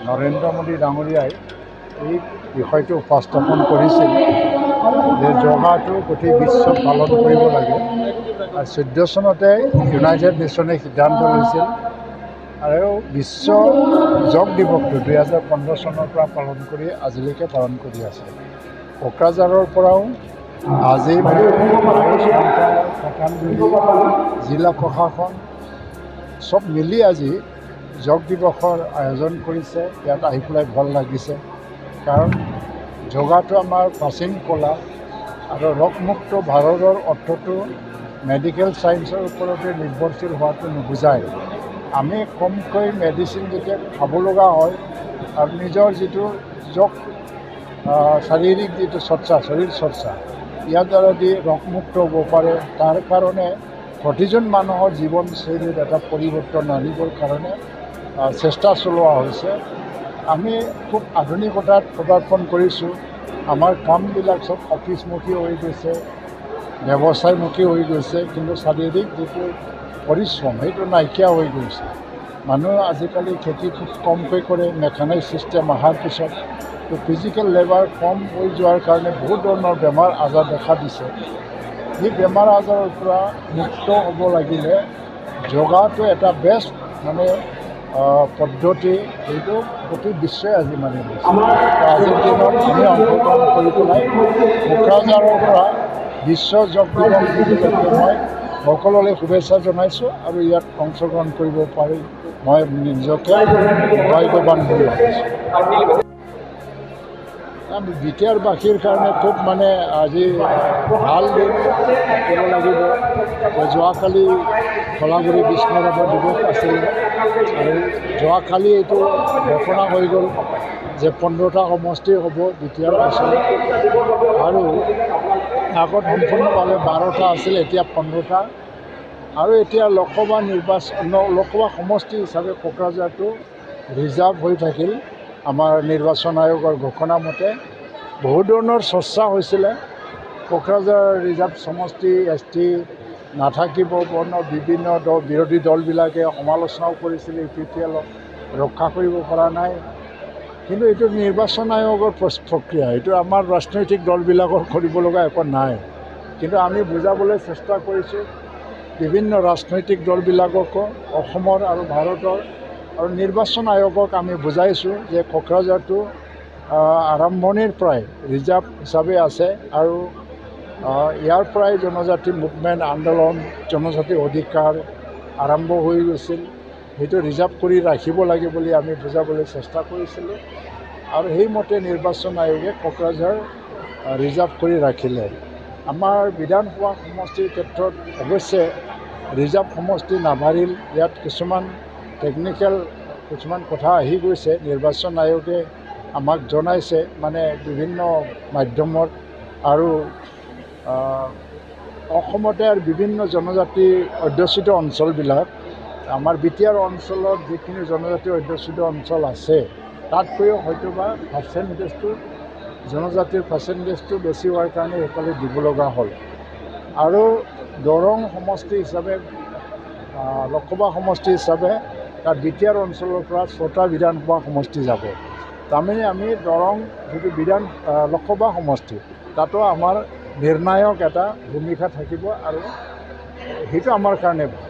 নৰেন্দ্ৰ মোদী ডাঙৰীয়াই এই বিষয়টো উপস্থাপন কৰিছিল যে যোগাটো গোটেই বিশ্বত পালন কৰিব লাগে। আৰু 14 চনতে ইউনাইটেড নেশ্যনে সিদ্ধান্ত লৈছিল আৰু বিশ্ব যোগ দিৱসটো 2015 চনৰ পৰা পালন কৰি আজিলৈকে পালন কৰি আছে। কোকৰাঝাৰৰ পৰাও আজি আয়ুষ মন্ত্ৰালয়, পতঞ্জলি, জিলা প্ৰশাসন চব মিলি আজি যোগ দিৱসৰ আয়োজন কৰিছে। ইয়াত আহি পেলাই ভাল লাগিছে, কাৰণ যোগাটো আমাৰ প্ৰাচীন কলা আৰু ৰোগমুক্ত ভাৰতৰ অৰ্থটো মেডিকেল ছায়েন্সৰ ওপৰতে নিৰ্ভৰশীল হোৱাটো নুবুজায়। আমি কমকৈ মেডিচিন যেতিয়া খাব লগা হয় আৰু নিজৰ যিটো যোগ শাৰীৰিক যিটো চৰ্চা, শৰীৰ চৰ্চা, ইয়াৰ দ্বাৰা দি ৰোগমুক্ত হ'ব পাৰে। তাৰ কাৰণে প্ৰতিজন মানুহৰ জীৱনশৈলীত এটা পৰিৱৰ্তন আনিবৰ কাৰণে চেষ্টা চলোৱা হৈছে। আমি খুব আধুনিকতাত পদাৰ্পণ কৰিছোঁ। আমাৰ কামবিলাক চব অফিচমুখী হৈ গৈছে, ব্যৱসায়মুখী হৈ গৈছে, কিন্তু শাৰীৰিক যিটো পৰিশ্ৰম সেইটো নাইকিয়া হৈ গৈছে। মানুহে আজিকালি খেতি খুব কমকৈ কৰে, মেকানাইজ ছিষ্টেম অহাৰ পিছত। তো ফিজিকেল লেবাৰ কম হৈ যোৱাৰ কাৰণে বহুত ধৰণৰ বেমাৰ আজাৰ দেখা দিছে। এই বেমাৰ আজাৰৰ পৰা মুক্ত হ'ব লাগিলে যোগাটো এটা বেষ্ট পদ্ধতি। এইটো গোটেই বিশ্বই আজি মানি লৈছে। আজিৰ দিনত আমি অংশগ্ৰহণ কৰি পেলাই কোকৰাঝাৰৰ পৰা বিশ্ব যোগ দিৱস উপলক্ষে মই সকলোলৈ শুভেচ্ছা জনাইছোঁ আৰু ইয়াত অংশগ্ৰহণ কৰিব পাৰি মই নিজকে ভাগ্যৱান বুলি ভাবিছোঁ। বিটিয়াৰবাসীৰ কাৰণে খুব আজি ভাল দিন ক'ব লাগিব। যোৱাকালি খলাগুৰি বিষ্ণুৰাভা দিৱস আছিল আৰু যোৱাকালি এইটো ঘোষণা হৈ গ'ল যে 15টা সমষ্টি হ'ব বিটিয়াৰ অঞ্চলত, আৰু আগত সম্পূৰ্ণভাৱে 12টা আছিল, এতিয়া 15টা। আৰু এতিয়া লোকসভা সমষ্টি হিচাপে কোকৰাঝাৰটো ৰিজাৰ্ভ হৈ থাকিল। আমাৰ নিৰ্বাচন আয়োগৰ ঘোষণা মতে বহু ধৰণৰ চৰ্চা হৈছিলে। কোকৰাঝাৰ ৰিজাৰ্ভ সমষ্টি ST নাথাকিব, বিভিন্ন বিৰোধী দলবিলাকে সমালোচনাও কৰিছিলে, UPPLক ৰক্ষা কৰিব পৰা নাই। কিন্তু এইটো নিৰ্বাচন আয়োগৰ প্ৰক্ৰিয়া, এইটো আমাৰ ৰাজনৈতিক দলবিলাকৰ কৰিব লগা একো নাই। কিন্তু আমি বুজাবলৈ চেষ্টা কৰিছোঁ বিভিন্ন ৰাজনৈতিক দলবিলাককো, অসমৰ আৰু ভাৰতৰ আৰু নিৰ্বাচন আয়োগক আমি বুজাইছোঁ যে কোকৰাঝাৰটো আৰম্ভণিৰ পৰাই ৰিজাৰ্ভ হিচাপে আছে আৰু ইয়াৰ পৰাই জনজাতি মুভমেণ্ট, আন্দোলন, জনজাতি অধিকাৰ আৰম্ভ হৈ গৈছিল। সেইটো ৰিজাৰ্ভ কৰি ৰাখিব লাগে বুলি আমি বুজাবলৈ চেষ্টা কৰিছিলোঁ আৰু সেইমতে নিৰ্বাচন আয়োগে কোকৰাঝাৰ ৰিজাৰ্ভ কৰি ৰাখিলে। আমাৰ বিধানসভা সমষ্টিৰ ক্ষেত্ৰত অৱশ্যে ৰিজাৰ্ভ সমষ্টি নাবাঢ়িল। ইয়াত কিছুমান টেকনিকেল কথা আহি গৈছে। নিৰ্বাচন আয়োগে আমাক জনাইছে বিভিন্ন মাধ্যমত আৰু অসমতে আৰু বিভিন্ন জনজাতি অধ্যুষিত অঞ্চলবিলাক, আমাৰ বিটিয়াৰ অঞ্চলত যিখিনি জনজাতি অধ্যুষিত অঞ্চল আছে তাতকৈও হয়তোবা জনজাতিৰ পাৰ্চেণ্টেজটো বেছি হোৱাৰ কাৰণে সেইফালে দিব লগা হ'ল। আৰু দৰং সমষ্টি হিচাপে, লোকসভা সমষ্টি হিচাপে তাত বিটিয়াৰ অঞ্চলৰ পৰা 6টা বিধানসভা সমষ্টি যাব। তাৰমানে আমি দৰং যিটো লোকসভা সমষ্টি তাতো আমাৰ নিৰ্ণায়ক এটা ভূমিকা থাকিব আৰু সেইটো আমাৰ কাৰণে ভাল।